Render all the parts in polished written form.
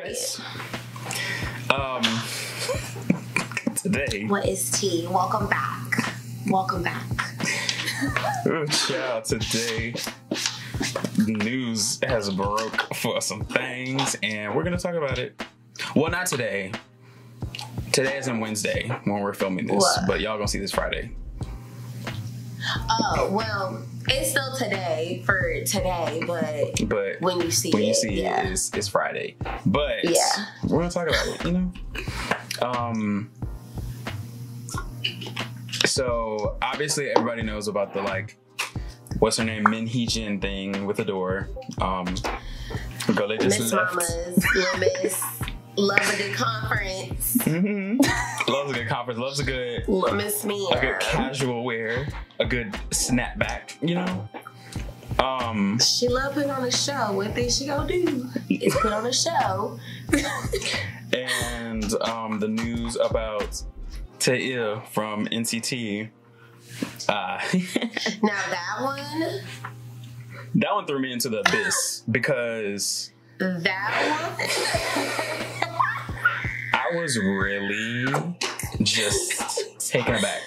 Chris. Today. What is tea? Welcome back. Welcome back. Child, today news has broke for some things, and we're gonna talk about it. Well, not today. Today is in Wednesday when we're filming this, but y'all gonna see this Friday. Oh well, it's still today for today, but when you see it, it's Friday. But yeah, we're gonna talk about it. You know. So obviously everybody knows about the what's her name, HeeJin thing with Ador. Girl, they just Miss left. Mamas, Miss, love a good conference. Mm-hmm. Loves a good conference. Loves a good Miss Me. A good casual wear. A good snapback. You know. She love putting on a show. What thing she gonna do is put on a show. And the news about TAEIL from NCT. Now that one threw me into the abyss because that one I was really just taken aback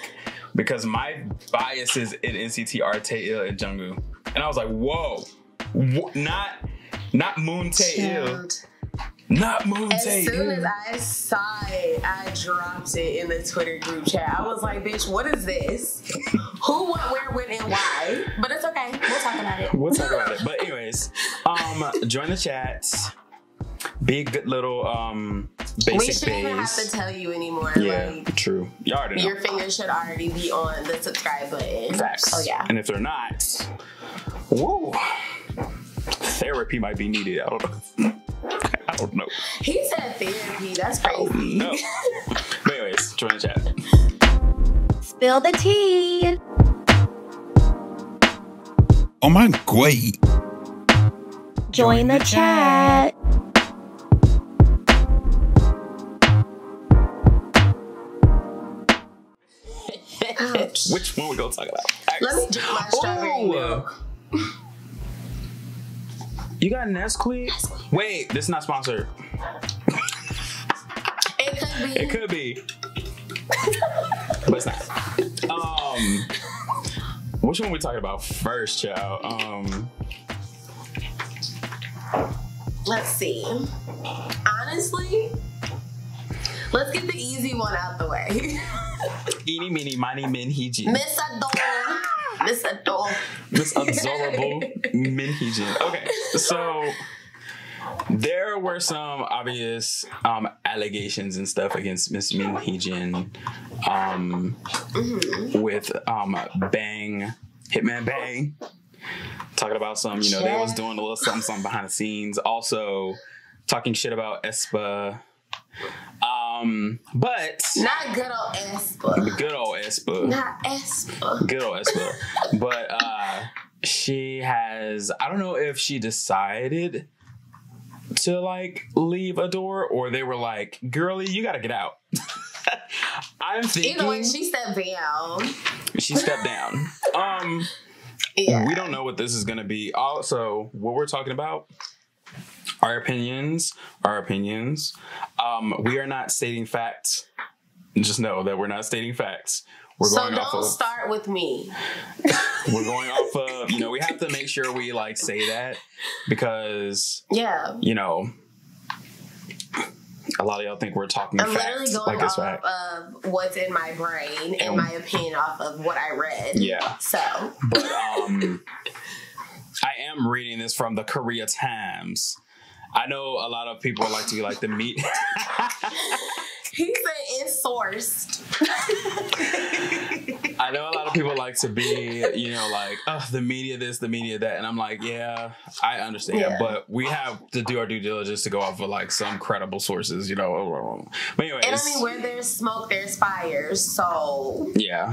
because my biases in NCT are TAEIL and Jungkook, and I was like, whoa, not Moon TAEIL. Not Moon As TAEIL. soon as I saw it, I dropped it in the Twitter group chat. I was like, bitch, what is this? Who, what, where, when, and why? But it's okay. We'll talk about it. We'll talk about it. But anyways, join the chat. Be a good little basic We shouldn't even have to tell you anymore. Yeah, true. You already know. Your fingers should already be on the subscribe button. Facts. Oh, yeah. And if they're not, whoa, therapy might be needed. I don't know. I don't know. He said therapy. That's crazy. No. But anyways, join the chat. Spill the tea. Oh my god. Join the chat. Ouch. Which one we gonna talk about? Let me drink my strawberry milk. You got Nesquik? Wait, this is not sponsored. It could be. It could be. But it's not. Which one are we talking about first, child? Let's see. Honestly, let's get the easy one out the way. Eeny, meeny, miny, min, HeeJin. Miss Ador. Miss Ador. This adorable min HeeJin. Okay, so there were some obvious allegations and stuff against Miss Min HeeJin with Bang, Hitman Bang, talking about some, they was doing a little something behind the scenes. Also talking shit about aespa. But not good old aespa. Good old aespa. Not aespa. Good old aespa. But she has, I don't know if she decided to leave Ador, or they were like, girlie, you gotta get out. I'm thinking either way, she stepped down. She stepped down. Yeah. We don't know what this is gonna be. Also, what we're talking about, our opinions. We are not stating facts. Just know that we're not stating facts. We're going off of, start with me. We're going off of, we have to make sure we say that because, a lot of y'all think we're talking facts. I'm literally going off of what's in my brain and my opinion off of what I read. Yeah. So. But I am reading this from the Korea Times. I know a lot of people like to the meat. He said it's sourced. I know a lot of people like to be, the media this, the media that. And I'm like, yeah, I understand. Yeah. But we have to do our due diligence to go off of some credible sources, But anyways. And I mean, where there's smoke, there's fire. So. Yeah.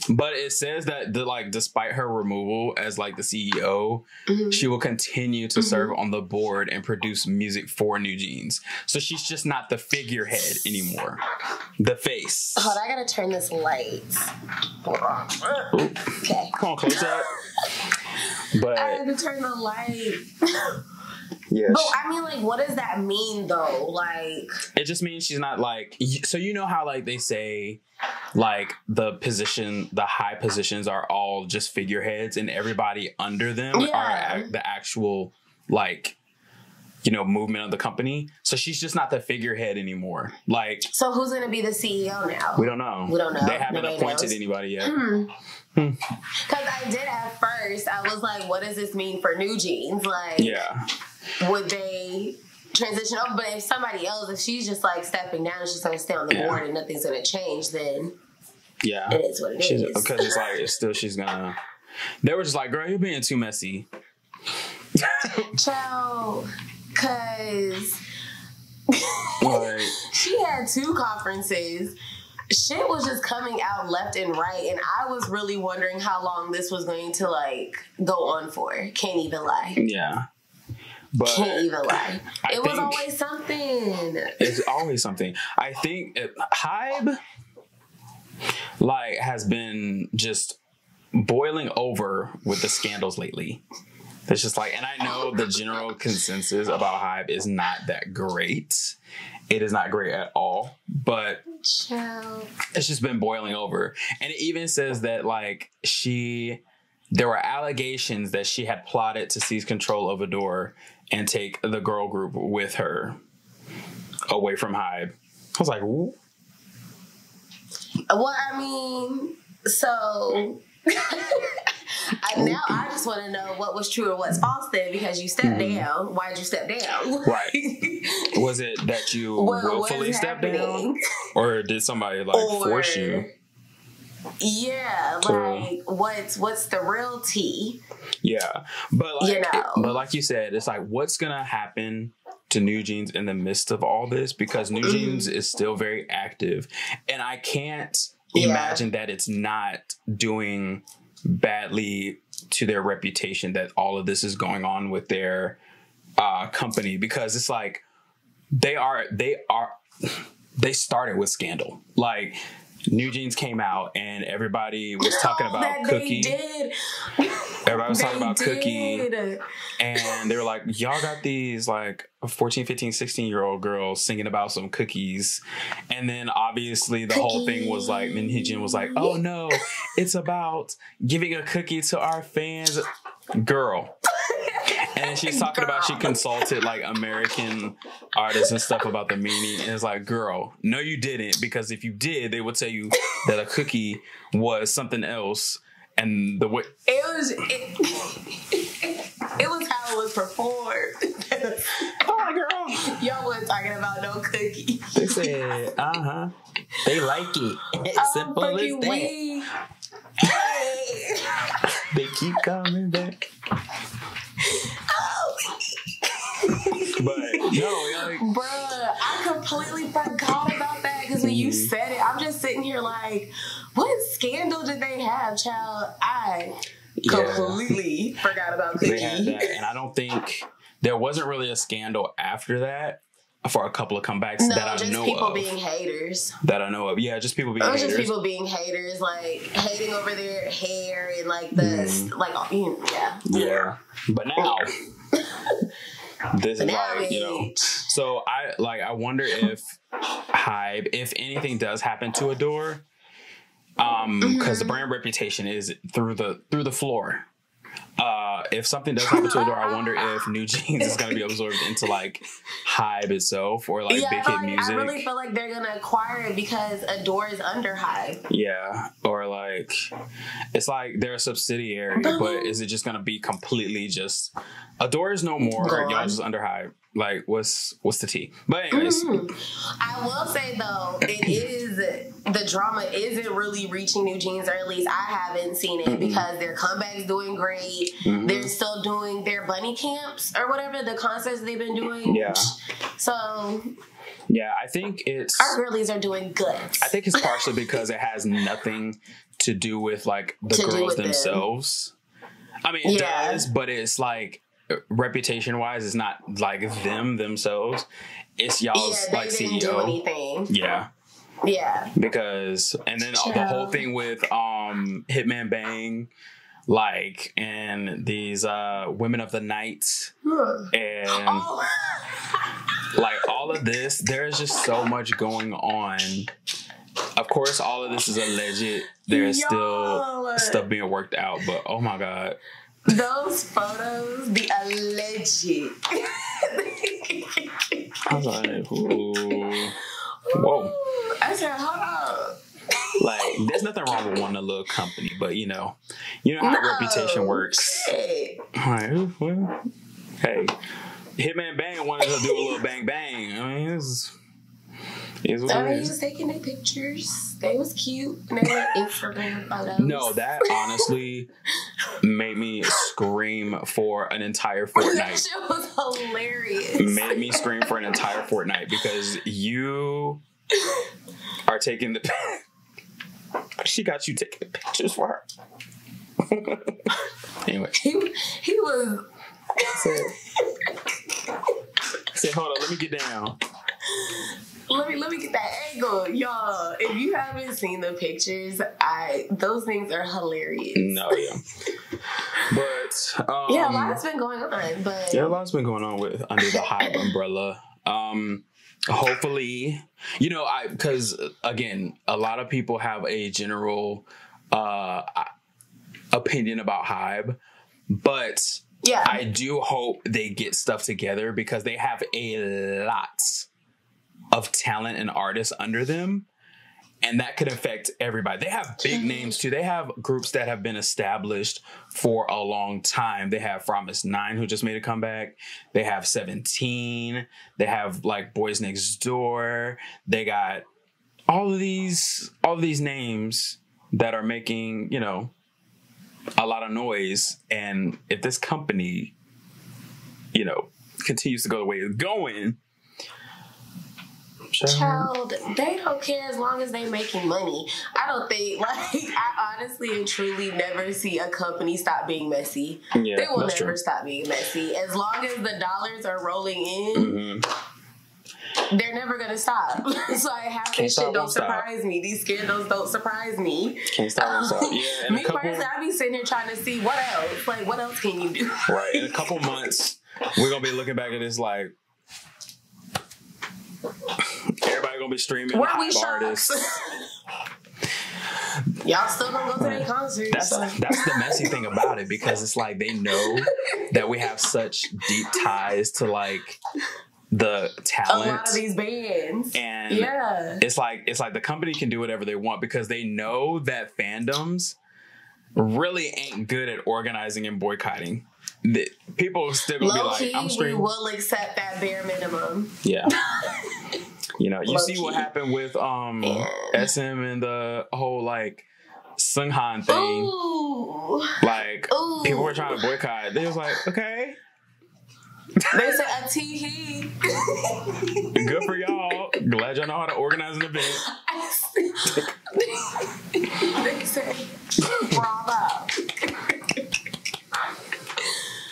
But it says that despite her removal as the CEO, she will continue to serve on the board and produce music for New Jeans. So she's just not the figurehead anymore. The face. Hold on, I gotta turn this light. Hold on. Okay. Come on, close up. But I had to turn the light. Yeah. But I mean, like, what does that mean though? Like, it just means she's not like. So you know how like they say, like the high positions are all just figureheads, and everybody under them are the actual like, you know, movement of the company. So she's just not the figurehead anymore. Like, so who's going to be the CEO now? We don't know. They haven't appointed anybody yet. Because I did at first, I was like, what does this mean for New Jeans? Like, would they transition over? But if somebody else, if she's just like stepping down and she's going to stay on the board and nothing's going to change, then it is what it is. Because it's like, she's going to... They were just like, girl, you're being too messy. Child, because she had 2 conferences. Shit was just coming out left and right, and I was really wondering how long this was going to like go on for. Can't even lie. Yeah. But can't even lie. It was always something. It's always something. I think HeeJin like has been just boiling over with the scandals lately. It's just like, and I know the general consensus about HeeJin is not that great. It is not great at all, but it's just been boiling over. And it even says that like there were allegations that she had plotted to seize control of Ador and take the girl group with her away from HeeJin. I was like, ooh. Well, I mean, so now I just want to know what was true or what's false then, because you stepped down. Why'd you step down? Right. Was it that you willfully stepped down? Or did somebody force you? Yeah, like what's the real tea? Yeah. But like, but like you said, it's like, what's gonna happen to New Jeans in the midst of all this? Because New Jeans is still very active, and I can't imagine that it's not doing badly to their reputation that all of this is going on with their company, because it's like they started with scandal. Like, New Jeans came out and everybody was talking about Cookie. Everybody was talking about Cookie. And they were like, y'all got these like 14, 15, 16-year-old girls singing about some cookies. And then obviously the whole thing was like, and HeeJin was like, oh no, it's about giving a cookie to our fans. Girl. And she's talking about she consulted like American artists and stuff about the meaning. And it's like, girl, no, you didn't. Because if you did, they would tell you that a cookie was something else. And the way it was how it was performed. Oh, girl, y'all wasn't talking about no cookie. They said, they like it. It's simple as that. They keep coming back. But no, like, bruh, I completely forgot about that, because when you said it, I'm just sitting here like, what scandal did they have, child? I completely forgot about Cookie. They had that, and I don't think there wasn't really a scandal after that for a couple of comebacks that I know of. Just people being haters. That I know of. Yeah, just people being haters. Just people being haters, like hating over their hair and like the Yeah. But now this is like, you know. So I wonder if HeeJin, if anything does happen to Ador, because the brand reputation is through the floor. If something does happen to Ador, I wonder if New Jeans is going to be absorbed into like HeeJin itself, or like Big Hit Music. I really feel like they're going to acquire it because Ador is under HeeJin. Yeah, or like it's like they're a subsidiary, but is it just going to be completely just Ador is no more? Y'all just under HeeJin. Like, what's the tea? But anyways, I will say though, the drama isn't really reaching New Jeans, or at least I haven't seen it, because their comeback's doing great. They're still doing their bunny camps or whatever, the concerts they've been doing. Yeah. So yeah, I think our girlies are doing good. I think it's partially because it has nothing to do with like the girls themselves. I mean, it does, but it's like, reputation wise, it's not like them themselves. It's y'all's like CEO. Do anything. Yeah. Because, and then the whole thing with Hitman Bang, like in these women of the night and like all of this. There's just so much going on. Of course, all of this is alleged. There's still stuff being worked out, but oh my God. Those photos, the alleged. I was like, ooh. Whoa. I said, hold on. Like, there's nothing wrong with wanting a little company, but you know how reputation works. Like, well, hey, Hitman Bang wanted to do a little bang bang. I mean, he was taking their pictures. They was cute. And they were Instagram photos. No, that honestly made me scream for an entire fortnight. That shit was hilarious. Made me scream for an entire fortnight because you are taking the... She got you taking the pictures for her. Anyway. He was... Said, hold on, let me get down. Let me get that angle, y'all. If you haven't seen the pictures, those things are hilarious. No, yeah. But yeah, a lot's been going on. But yeah, a lot's been going on with under the HeeJin umbrella. Hopefully, because again, a lot of people have a general opinion about HeeJin, but yeah, I do hope they get stuff together because they have a lot of talent and artists under them, and that could affect everybody. They have big names too. They have groups that have been established for a long time. They have Promise 9 who just made a comeback. They have 17. They have like Boys Next Door. They got all of these names that are making, a lot of noise. And if this company, continues to go the way it's going, child, they don't care as long as they making money. I don't think, I honestly and truly never see a company stop being messy. Yeah, they will never true. Stop being messy. As long as the dollars are rolling in, they're never going to stop. So half this shit don't surprise me. These scandals don't surprise me. Can't stop, won't stop. Yeah, me personally, I be sitting here trying to see what else. Like, what else can you do? Right. In a couple months, we're going to be looking back at this like, everybody gonna be streaming HeeJin artists. Y'all still gonna go to their concerts. That's the messy thing about it, because it's like they know that we have such deep ties to like the talent. A lot of these bands. And it's like the company can do whatever they want because they know that fandoms really ain't good at organizing and boycotting. People still gonna be like, I'm streaming. We will accept that bare minimum. Yeah. You see what happened with SM and the whole like Sunghan thing. Ooh. Like people were trying to boycott. They was like, okay. They said a tee. Good for y'all. Glad y'all know how to organize an event. They said bravo.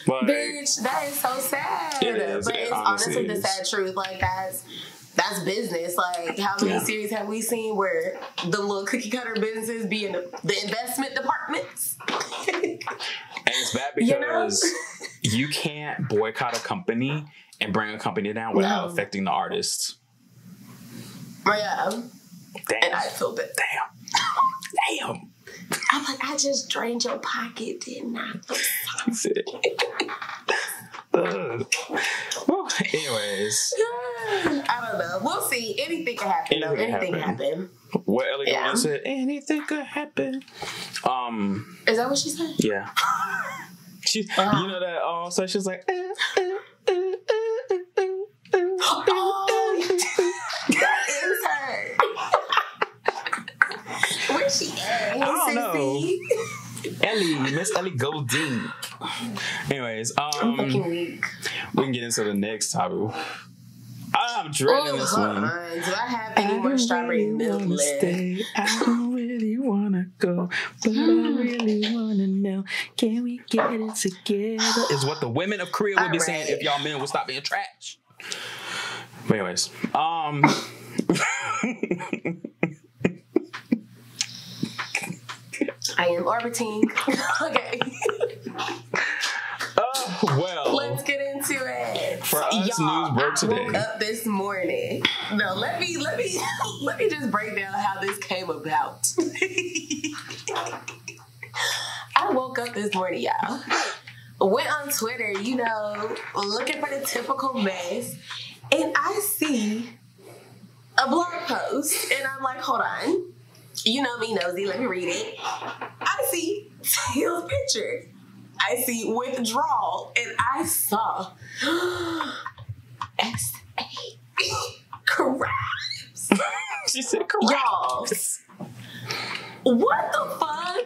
Like, bitch, that is so sad. It is. But it's honestly the sad truth. Like that's business. Like how many series have we seen where the little cookie cutter businesses be in the investment departments? And it's bad because you can't boycott a company and bring a company down without affecting the artists. Yeah. Damn. And I feel bad. Damn. I'm like, I just drained your pocket, didn't I? Well, anyways. I don't know. We'll see. Anything can happen, though. Anything can happen. What Ellie Goulding said, anything could happen. Is that what she said? Yeah. She, you know that, so she's like, that is her. Where's she at? I don't know. Ellie, Miss Ellie Goulding. Anyways, I'm fucking weak. We can get into the next topic. I'm dreading this one. Do I have any more strawberry milk left? I don't really wanna go, but I really wanna know. Can we get it together? Is what the women of Korea would be saying if y'all men would stop being trash. But anyways, I am orbiting. Okay. Well, let's get into it. For us, news broke today. I woke up this morning. No, let me just break down how this came about. I woke up this morning, y'all. Went on Twitter, you know, looking for the typical mess, and I see a blog post, and I'm like, hold on. You know me, nosy. Let me read it. I see Tayl's picture. I see withdrawal, and I saw S.A. crimes. She said crimes. Y'all, what the fuck?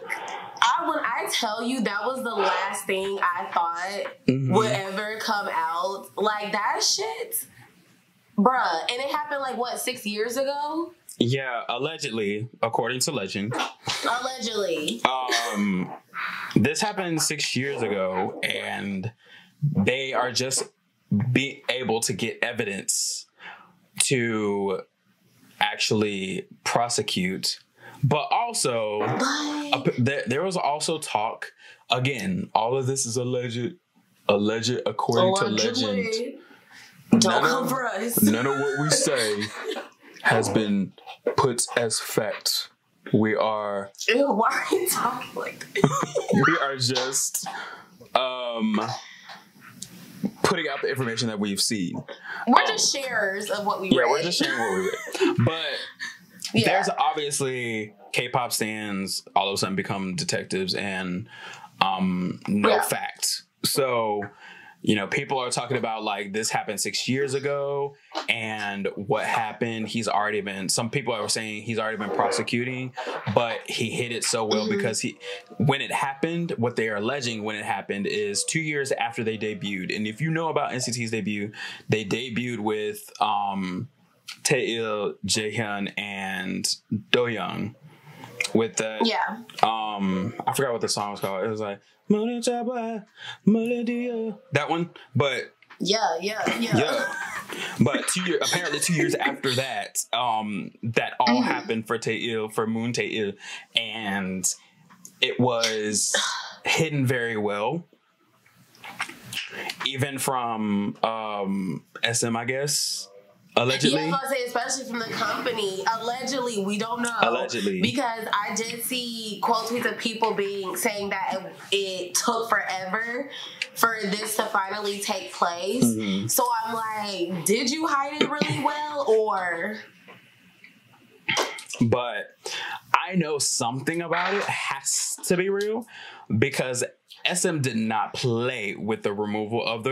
When I tell you that was the last thing I thought would ever come out, like that shit, bruh. And it happened like what, 6 years ago? Yeah, allegedly, according to legend. Allegedly. This happened 6 years ago, and they are just be able to get evidence to actually prosecute. But also, there was also talk, again, all of this is alleged according to legend. Don't come for us. None of what we say has been put as fact. We are... Ew, why are you talking like that? We are just putting out the information that we've seen. We're just sharers of what we read. Yeah, we're just sharing what we read. But... yeah. There's obviously K-pop stans all of a sudden become detectives and fact. So, you know, people are talking about like this happened 6 years ago and what happened. Some people are saying he's already been prosecuting, but he hid it so well because when it happened, what they are alleging when it happened is 2 years after they debuted. And if you know about NCT's debut, they debuted with TAEIL, Jaehyun, and Doyoung with the I forgot what the song was called. It was like that one, but yeah. But apparently 2 years after that, that all happened for TAEIL, for Moon TAEIL, and it was hidden very well, even from SM, I guess. Allegedly. Yeah, I was about to say, especially from the company. Allegedly, we don't know. Allegedly. Because I did see quote tweets of people saying that it took forever for this to finally take place. So I'm like, did you hide it really well or... But I know something about it has to be real because SM did not play with the removal of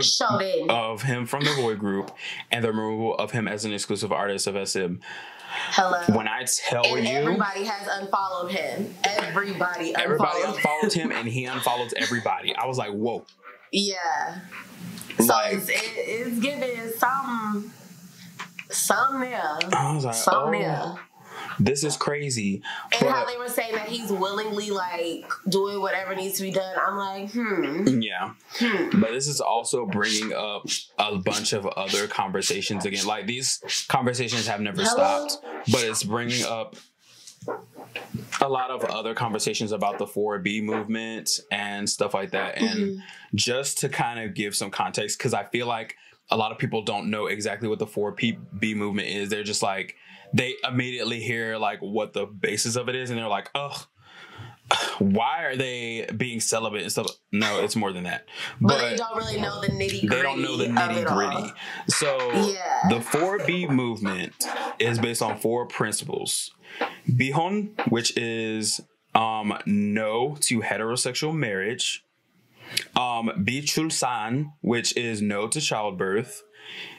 him from the boy group and the removal of him as an exclusive artist of SM. Hello. When I tell you, everybody has unfollowed him. Everybody unfollowed him, and he unfollowed everybody. I was like, whoa. Yeah. So like, it's giving some there. I was like, there. This is crazy. And how they were saying that he's willingly like doing whatever needs to be done. I'm like, Yeah. But this is also bringing up a bunch of other conversations again. Like these conversations have never stopped, but it's bringing up a lot of other conversations about the 4B movement and stuff like that. And just to kind of give some context, because I feel like a lot of people don't know exactly what the 4B movement is. They're just like, they immediately hear like what the basis of it is, and they're like, "Ugh, why are they being celibate and stuff?" No, it's more than that. But they don't really know the nitty gritty. They don't know the nitty gritty. So the 4B movement is based on 4 principles: Bihon, which is no to heterosexual marriage; Bichulsan, which is no to childbirth;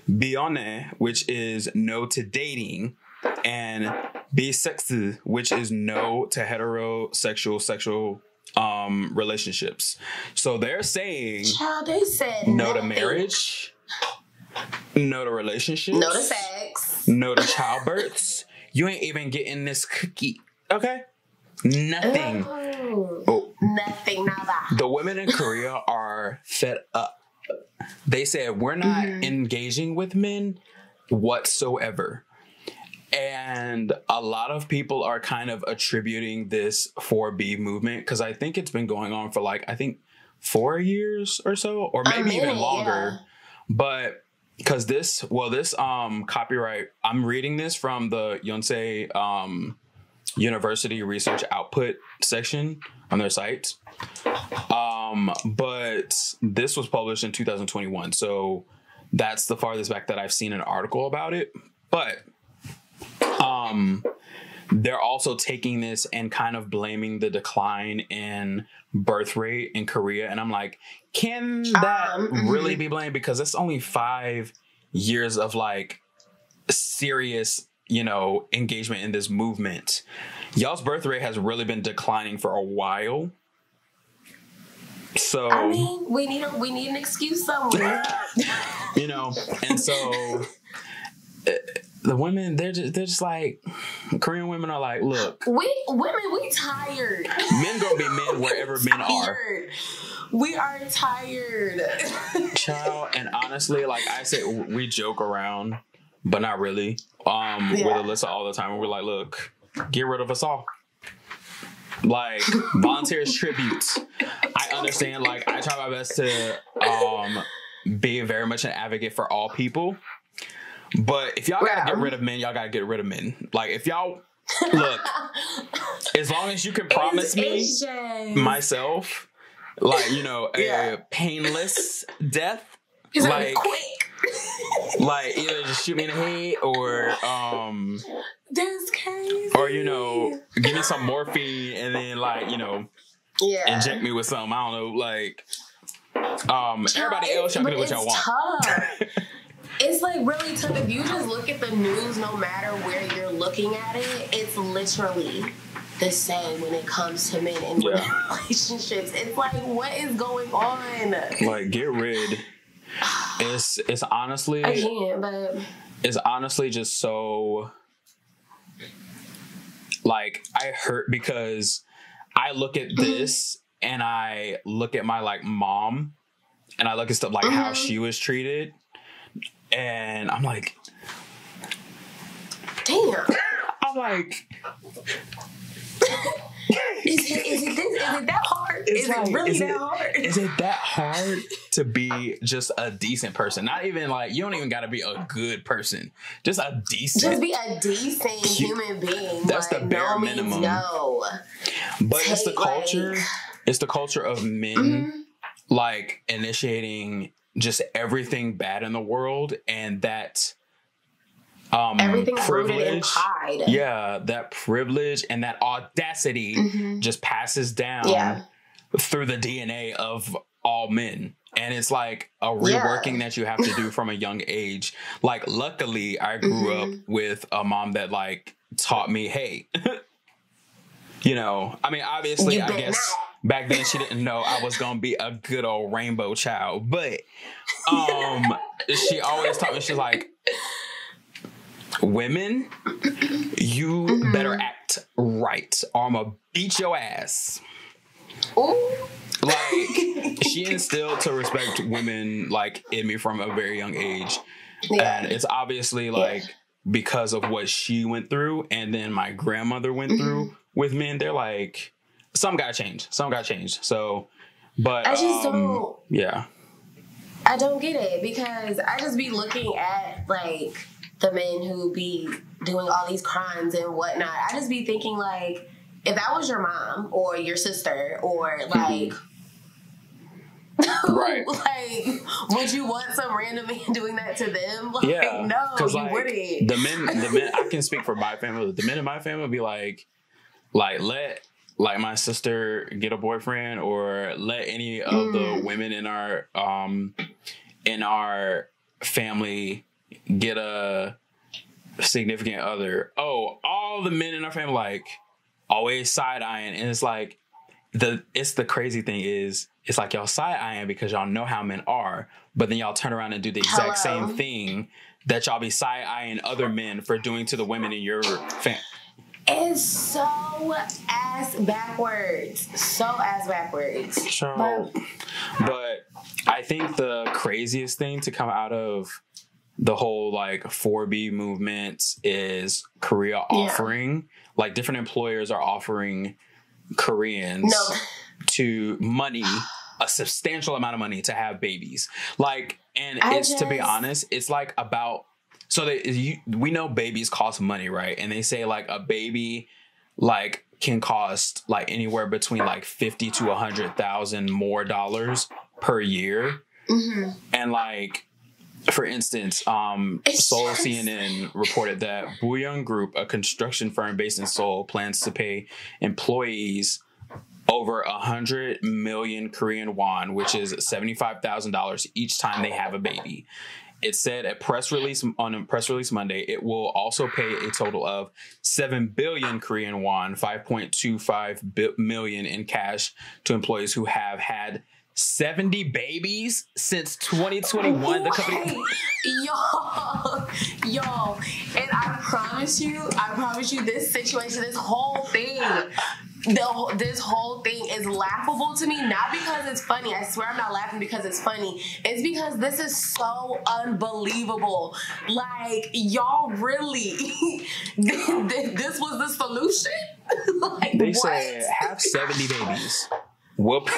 Bione, which is no to dating; and bisexual, which is no to heterosexual sexual relationships. So they're saying they said no to marriage, no to relationships, no to sex, no to childbirths. You ain't even getting this cookie, okay? Nothing. Nothing, nada. The women in Korea are fed up. They said, we're not engaging with men whatsoever. And a lot of people are kind of attributing this 4B movement because I think it's been going on for like, I think 4 years or so, or maybe even longer. Yeah. But because this copyright, I'm reading this from the Yonsei University Research Output section on their site. But this was published in 2021. So that's the farthest back that I've seen an article about it. But they're also taking this and kind of blaming the decline in birth rate in Korea. And I'm like, can that really be blamed? Because it's only 5 years of like serious, engagement in this movement. Y'all's birth rate has really been declining for a while. So I mean, we need an excuse somewhere. And so the women, they're just like, Korean women are like, look, we tired. Men gonna be men wherever men are. We are tired. Child, and honestly, like I say, we joke around, but not really. With ALYSSA all the time, and we're like, look, get rid of us all. Like, volunteers tributes. I understand, like, I try my best to be very much an advocate for all people. But if y'all gotta get rid of men, y'all gotta get rid of men. Like, if y'all, look, as long as you can promise me, myself, like, a painless death. He's like quick. Like, either just shoot me in the head or, that's crazy. Or, give me some morphine and then, like, inject me with something. I don't know, like, everybody else, y'all can do what y'all want. It's like really tough. If you just look at the news, no matter where you're looking at it, it's literally the same when it comes to men and women relationships. It's like, what is going on? Like, get rid. It's honestly, I can't, but it's honestly just so, like, I hurt because I look at this and I look at my like mom and I look at stuff like how she was treated. And I'm like, damn. I'm like, is it that hard? Is it really that hard? Is it that hard to be just a decent person? Not even like, you don't even got to be a good person. Just a decent. Just be a decent human being. That's like, the bare minimum. No. But it's the culture. It's the culture of men like initiating just everything bad in the world, and that everything's rooted in pride. Yeah, that privilege and that audacity just passes down through the DNA of all men. And it's like a reworking that you have to do from a young age. Like, luckily, I grew up with a mom that like taught me, hey, I mean, obviously, I guess back then she didn't know I was going to be a good old rainbow child. But she always taught me, she's like, women, you better act right or I'm going to beat your ass. Ooh. Like, she instilled to respect women, like, in me from a very young age. Yeah. And it's obviously, like, because of what she went through and then my grandmother went through with men, they're like, some got changed. So, but... I just don't... Yeah. I don't get it because I just be looking at, like, the men who be doing all these crimes and whatnot. I just be thinking, like, if that was your mom or your sister or, like... Right. Like, would you want some random man doing that to them? Like, yeah. No, you like, wouldn't. The men, I can speak for my family. The men in my family would be like, let like my sister get a boyfriend or let any of the women in our family get a significant other. Oh, all the men in our family, like, always side-eyeing. And it's like, the crazy thing is, it's like y'all side-eyeing because y'all know how men are, but then y'all turn around and do the exact same thing that y'all be side-eyeing other men for doing to the women in your family. It's so ass backwards. But I think the craziest thing to come out of the whole like 4B movement is Korea offering, like different employers are offering Koreans to money, a substantial amount of money to have babies. Like, and to be honest, it's like about, so we know babies cost money, right? And they say like a baby like can cost like anywhere between like 50 to 100,000 more dollars per year. Mm-hmm. And like, for instance, Seoul CNN reported that Booyoung Group, a construction firm based in Seoul, plans to pay employees over 100 million Korean won, which is $75,000 each time they have a baby. It said on a press release Monday, it will also pay a total of 7 billion Korean won, 5.25 million in cash to employees who have had 70 babies since 2021. The company, yo, and I promise you, this situation, this whole thing is laughable to me. Not because it's funny. I swear I'm not laughing because it's funny. It's because this is so unbelievable. Like, y'all really, this was the solution? Like, they said have 70 babies. Whoop.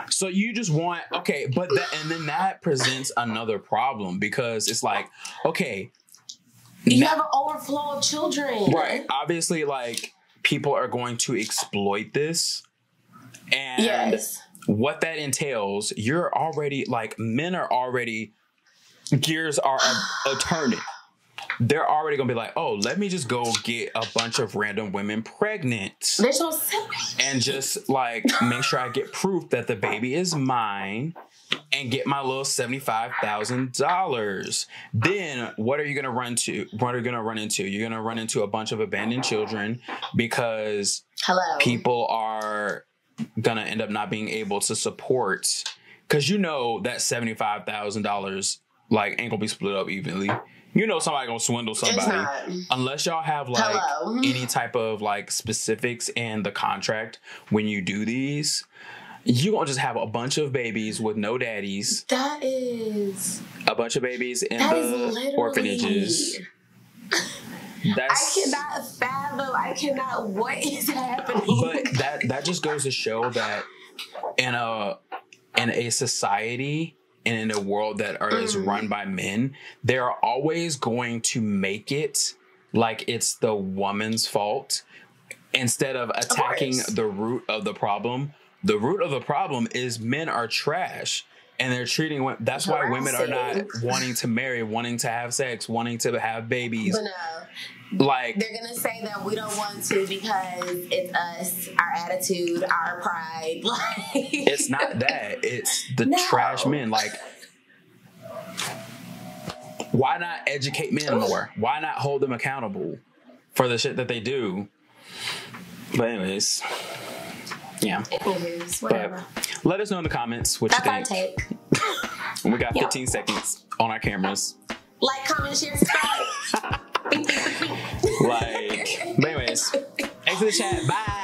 So you just want, okay, but and then that presents another problem because it's like, okay, you have an overflow of children, right? Obviously, like people are going to exploit this, and what that entails, you're already like men are already gears are a turning. They're already gonna be like, oh, let me just go get a bunch of random women pregnant. They're so silly. And just like make sure I get proof that the baby is mine and get my little $75,000. Then what are you gonna run into? You're gonna run into a bunch of abandoned children because people are gonna end up not being able to support, because you know that $75,000 like ain't gonna be split up evenly. You know somebody gonna swindle somebody unless y'all have like any type of like specifics in the contract when you do these. You gonna just have a bunch of babies with no daddies. That is a bunch of babies in the orphanages. I cannot fathom. What is happening? But that just goes to show that in a society and in a world that is run by men, they're always going to make it like it's the woman's fault instead of attacking the root of the problem. The root of the problem is men are trash and they're treating women. That's why women are not wanting to marry, wanting to have sex, wanting to have babies. But no. Like, they're gonna say that we don't want to because it's us, our attitude, our pride. Like, it's not that. It's the trash men. Like, why not educate men more? Why not hold them accountable for the shit that they do? But anyways, yeah. Anyways, whatever. But let us know in the comments what you think. That's our take. We got 15 seconds on our cameras. Like, comment, share, subscribe. Like, but anyways, exit the chat. Bye.